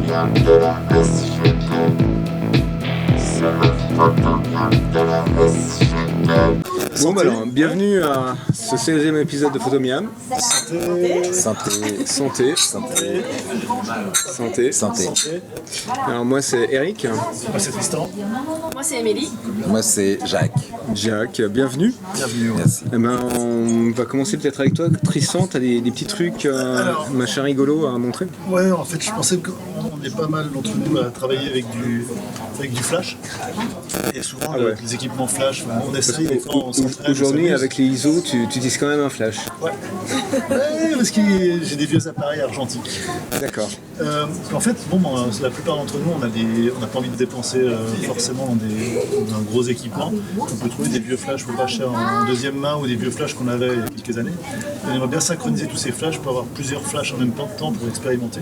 photogame de la SGT. C'est le photogame de la SGT. Bon bah alors, bienvenue à ce 16e épisode de Photomiam. Santé. Alors moi c'est Eric. Moi c'est Tristan. Moi c'est Émilie. Moi c'est Jacques. Jacques, bienvenue. Bienvenue. Merci. Eh ben, on va commencer peut-être avec toi. Tristan, t'as des petits trucs machin rigolo à montrer? Ouais, en fait je pensais qu'on est pas mal d'entre nous à travailler avec du flash. Et souvent avec les équipements flash, on essaye des fois on s'entraîne. Aujourd'hui avec les ISO, tu utilises quand même un flash. Ouais. Parce que j'ai des vieux appareils argentiques. D'accord. En fait, la plupart d'entre nous, on n'a pas envie de dépenser forcément dans un gros équipement. On peut trouver des vieux flashs pour pas cher en deuxième main ou des vieux flashs qu'on avait il y a quelques années. Et on aimerait bien synchroniser tous ces flashs pour avoir plusieurs flashs en même temps pour expérimenter.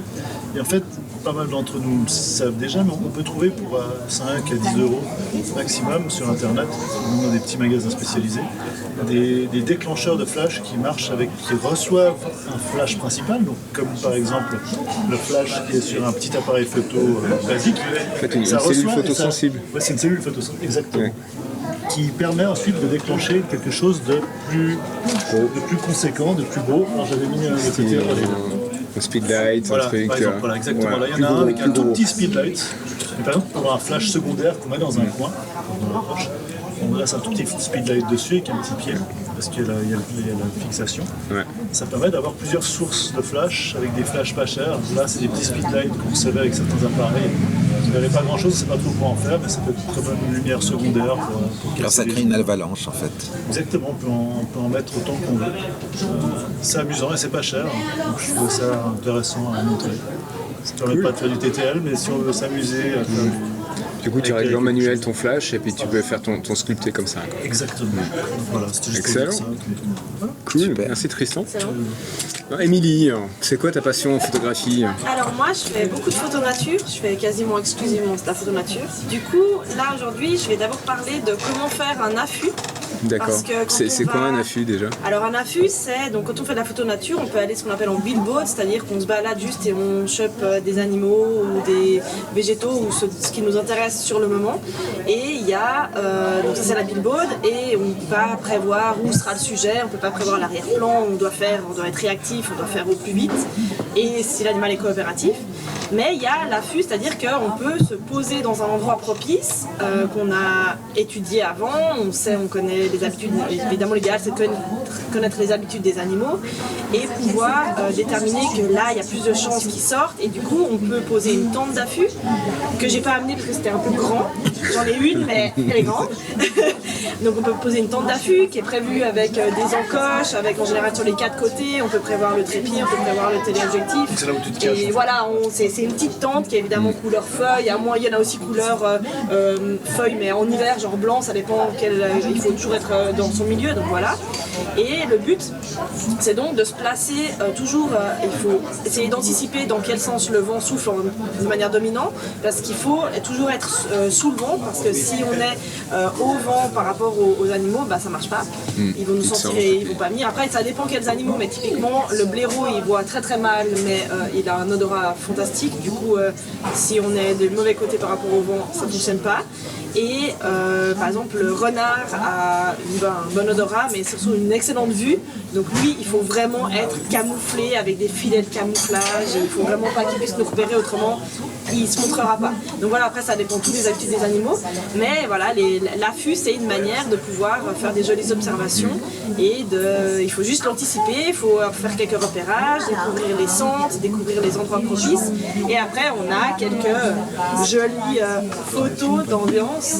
Et en fait, pas mal d'entre nous le savent déjà, mais on peut trouver pour 5 à 10 euros maximum sur internet, dans des petits magasins spécialisés, des déclencheurs de flash qui reçoivent un flash principal, donc comme par exemple le flash qui est sur un petit appareil photo basique. En fait, une cellule photosensible. Ouais, c'est une cellule photosensible, exactement. Ouais. Qui permet ensuite de déclencher quelque chose de plus conséquent, de plus beau. Alors j'avais mis le côté un speedlight, voilà, un truc. Par exemple, voilà, exactement. Ouais, là, il y en a un avec un tout petit speedlight. Et par exemple, pour avoir un flash secondaire qu'on met dans un coin, dans la poche, on laisse un tout petit speedlight dessus avec un petit pied, parce qu'il y a la fixation. Ouais. Ça permet d'avoir plusieurs sources de flash avec des flashs pas chers. Là, c'est des petits speedlights qu'on recevait avec certains appareils. Vous n'avez pas grand chose, on ne sait pas trop quoi en faire, mais ça peut être une très bonne lumière secondaire Alors ça crée une avalanche en fait. Exactement, on peut en mettre autant qu'on veut. C'est amusant et c'est pas cher, donc je trouve ça intéressant à montrer. Ça ne permet pas de faire du TTL, mais si on veut s'amuser à faire du coup, tu règles en manuel ton flash et puis tu peux faire ton sculpté comme ça. Quoi. Exactement. Voilà, c'était juste excellent. Pour dire ça. Cool, super. Merci Tristan. Émilie, c'est quoi ta passion en photographie? Alors moi, je fais beaucoup de photos nature. Je fais quasiment exclusivement de la photo nature. Du coup, là aujourd'hui, je vais d'abord parler de comment faire un affût. D'accord. C'est quoi un affût déjà? Alors un affût, c'est donc quand on fait de la photo nature, on peut aller ce qu'on appelle en billboard, c'est-à-dire qu'on se balade juste et on chope des animaux ou des végétaux ou ce qui nous intéresse sur le moment. Et il y a donc ça c'est la billboard et on ne peut pas prévoir où sera le sujet, on ne peut pas prévoir l'arrière-plan, on doit être réactif, on doit faire au plus vite et si l'animal est coopératif. Mais il y a l'affût, c'est-à-dire qu'on peut se poser dans un endroit propice qu'on a étudié avant, on connaît les habitudes, évidemment l'idéal c'est de connaître les habitudes des animaux et pouvoir déterminer que là il y a plus de chances qu'ils sortent et du coup on peut poser une tente d'affût que j'ai pas amenée parce que c'était un peu grand, j'en ai une mais elle est grande. Donc on peut poser une tente d'affût qui est prévue avec des encoches, avec en général sur les 4 côtés, on peut prévoir le trépied, on peut prévoir le téléobjectif. C'est là où tu te caches. Et voilà, c'est une petite tente qui est évidemment couleur feuille, il y en a aussi couleur feuille mais en hiver genre blanc, ça dépend il faut toujours être dans son milieu, donc voilà. Et le but c'est donc de se placer toujours, il faut essayer d'anticiper dans quel sens le vent souffle de manière dominante, parce qu'il faut toujours être sous le vent, parce que si on est au vent par rapport aux animaux, bah ça marche pas. Ils vont nous sentir et ils vont pas venir. Après ça dépend quels animaux, mais typiquement le blaireau il voit très très mal, mais il a un odorat fantastique. Du coup, si on est de mauvais côté par rapport au vent, ça ne fonctionne pas. Et par exemple, le renard a un bon odorat, mais surtout une excellente vue. Donc lui, il faut vraiment être camouflé avec des filets de camouflage. Il ne faut vraiment pas qu'il puisse nous repérer, autrement il ne se montrera pas. Donc voilà, après ça dépend tous des habitudes des animaux. Mais voilà, l'affût, c'est une manière de pouvoir faire des jolies observations. Et il faut juste l'anticiper, il faut faire quelques repérages, découvrir les centres, découvrir les endroits propices. Et après, on a quelques jolies photos d'ambiance.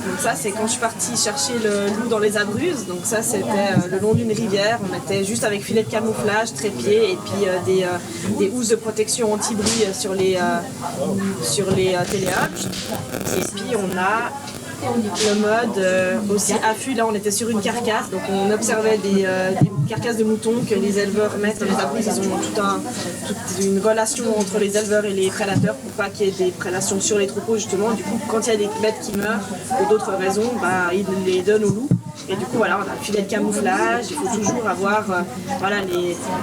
Donc ça c'est quand je suis partie chercher le loup dans les Abruzzes, donc ça c'était le long d'une rivière, on était juste avec filet de camouflage, trépied et puis des housses de protection anti-bruit sur les téléobjets. Et puis on a le mode aussi affût, là on était sur une carcasse, donc on observait des carcasses de moutons que les éleveurs mettent dans les Abruzzes. Ils ont toute une relation entre les éleveurs et les prédateurs pour pas qu'il y ait des prédations sur les troupeaux justement. Du coup quand il y a des bêtes qui meurent pour d'autres raisons, bah, ils les donnent aux loups Et du coup, voilà, on a le filet de camouflage, il faut toujours avoir voilà,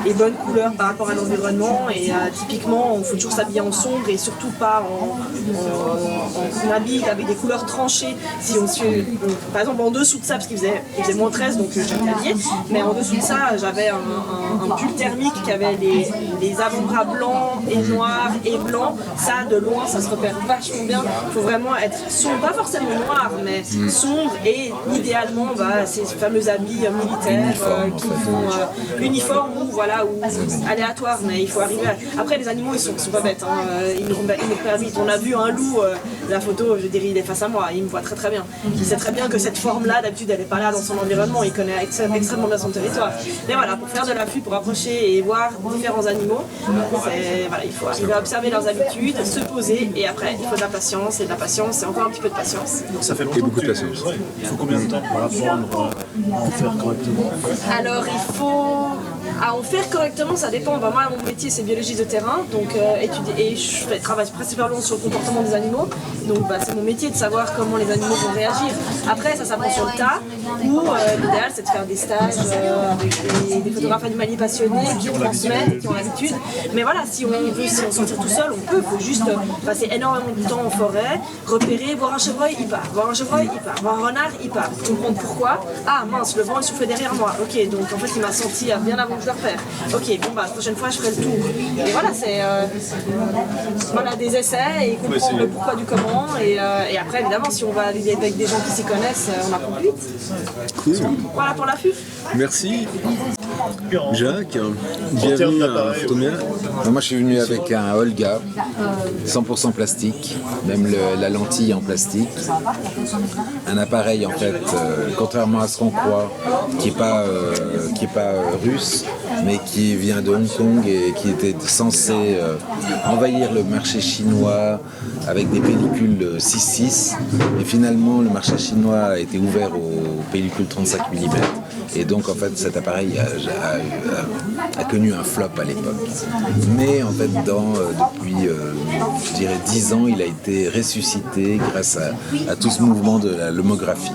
les bonnes couleurs par rapport à l'environnement. Et typiquement, il faut toujours s'habiller en sombre et surtout pas en habit avec des couleurs tranchées. Si on par exemple, en dessous de ça, parce qu'il faisait moins 13, donc j'étais habillée, mais en dessous de ça, j'avais un pull thermique qui avait les avant-bras blancs et noirs et blancs. Ça, de loin, ça se repère vachement bien. Il faut vraiment être sombre, pas forcément noir, mais sombre et idéalement ces fameux habits militaires qui font uniforme ou voilà, ou aléatoire, mais il faut arriver à... Après, les animaux, ils sont pas bêtes, hein. Ils nous repèrent vite. On a vu un loup, la photo, je dirais, il est face à moi, il me voit très très bien. Il sait très bien que cette forme-là, d'habitude, elle n'est pas là dans son environnement, il connaît extrêmement bien son territoire. Mais voilà, pour faire de l'affût, pour approcher et voir différents animaux, voilà, il faut arriver à observer leurs habitudes, se poser, et après, il faut de la patience, et de la patience, c'est encore un petit peu de patience. Donc ça fait longtemps Et beaucoup de que patience. Ouais. Il faut combien de temps pour apprendre à en faire correctement? Alors, il faut... À en faire correctement, ça dépend. Moi, mon métier, c'est biologiste de terrain, donc étudier, et je travaille principalement sur le comportement des animaux. Donc, c'est mon métier de savoir comment les animaux vont réagir. Après, ça s'apprend sur le tas, ou l'idéal, c'est de faire des stages avec des photographes animaliers passionnés qui transmettent, qui ont l'habitude. Mais voilà, si on veut s'en sortir tout seul, on peut. Il faut juste passer énormément de temps en forêt, repérer, voir un chevreuil, il part. Voir un chevreuil, il part. Voir un renard, il part. Comprendre pourquoi. Ah mince, le vent est soufflé derrière moi. Ok, donc en fait, il m'a senti bien avant que je le repère. Ok, bon la prochaine fois, je ferai le tour. Et voilà, c'est voilà, des essais et comprendre le pourquoi du comment. Et après, évidemment, si on va aller avec des gens qui s'y connaissent, on apprend plus vite. Cool. Voilà pour l'affût. Merci. Jacques, termes bienvenue à d'appareil, Photomia. Moi, je suis venu avec un Olga, 100% plastique, même la lentille en plastique. Un appareil, en fait, contrairement à ce qu'on croit, qui est pas russe, mais qui vient de Hong Kong et qui était censé envahir le marché chinois avec des pellicules 6.6. Et finalement, le marché chinois a été ouvert aux pellicules 35 mm. Et donc, en fait, cet appareil a connu un flop à l'époque. Mais en fait, depuis, je dirais, 10 ans, il a été ressuscité grâce à tout ce mouvement de la lomographie.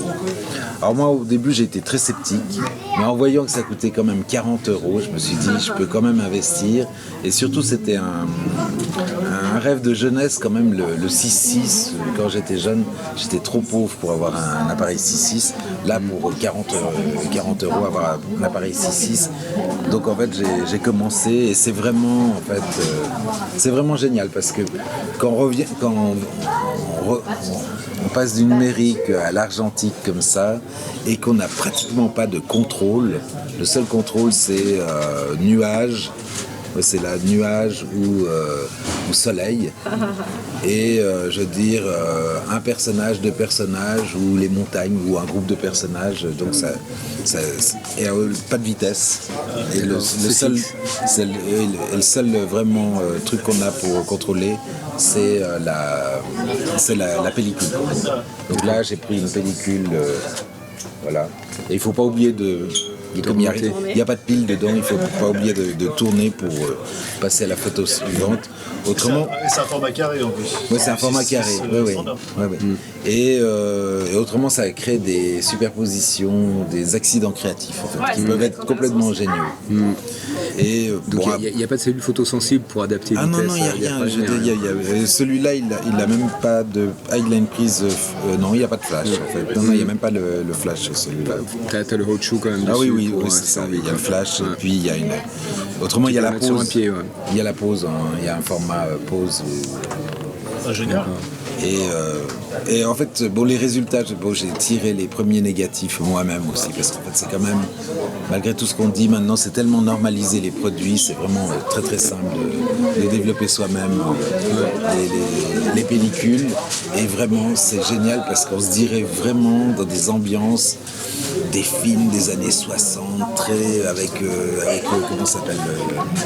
Alors moi, au début, j'ai été très sceptique, mais en voyant que ça coûtait quand même 40 €, je me suis dit, je peux quand même investir. Et surtout, c'était un rêve de jeunesse quand même, le 6.6. Quand j'étais jeune, j'étais trop pauvre pour avoir un appareil 6.6. Là, pour 40 €, avoir un appareil 6.6. Donc en fait, j'ai commencé et c'est vraiment, en fait, c'est vraiment génial parce que quand on passe du numérique à l'argentique comme ça et qu'on n'a pratiquement pas de contrôle. Le seul contrôle, c'est nuage. C'est la nuage ou soleil. Et je veux dire, un personnage, deux personnages, ou les montagnes, ou un groupe de personnages. Donc et pas de vitesse. Et le seul vraiment truc qu'on a pour contrôler, c'est la pellicule. Donc là, j'ai pris une pellicule, voilà. Et il ne faut pas oublier de... Comme il n'y a pas de pile dedans, il ne faut pas oublier de tourner pour passer à la photo suivante. Autrement, c'est un format carré en plus. Oui, c'est un format carré. Et autrement, ça crée des superpositions, des accidents créatifs en fait, qui peuvent être complètement géniaux. Et, donc il n'y a pas de cellule photosensible pour adapter vitesse. Non, il n'y a rien. Celui-là, il n'a même pas de... il a une prise... non, il n'y a pas de flash en fait. Non, il n'y a même pas le flash sur celui-là. T'as le Roadshow quand même. Ah oui, c'est ça. Il y a le flash, et puis il y a une... Autrement, il y a la pause. Il y a la pause, il y a un format pause. Génial. Et en fait, les résultats, j'ai tiré les premiers négatifs moi-même aussi, parce qu'en fait, c'est quand même, malgré tout ce qu'on dit maintenant, c'est tellement normalisé les produits, c'est vraiment très très simple de développer soi-même les pellicules. Et vraiment, c'est génial parce qu'on se dirait vraiment dans des ambiances, des films des années 60, avec comment ça s'appelle,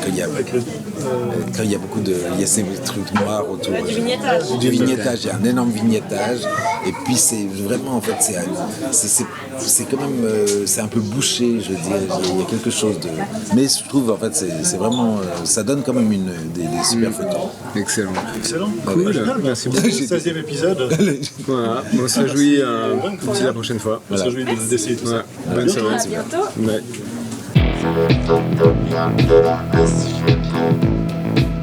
quand il y a beaucoup de... Il y a ces trucs noirs autour. Du vignettage. Du vignettage, vignettage, il y a un énorme vignettage, et puis c'est vraiment, en fait, c'est quand même, c'est un peu bouché, je veux dire, il y a quelque chose de... Mais je trouve, en fait, c'est vraiment, ça donne quand même des super photos. Excellent. Excellent. Cool. Original, Merci beaucoup. 16e épisode. Voilà, on se réjouit d'ici la prochaine fois. On se réjouit d'essayer tout ça. Ouais, bonne soirée. À bientôt. Ouais. Je vais te bien de la SGP.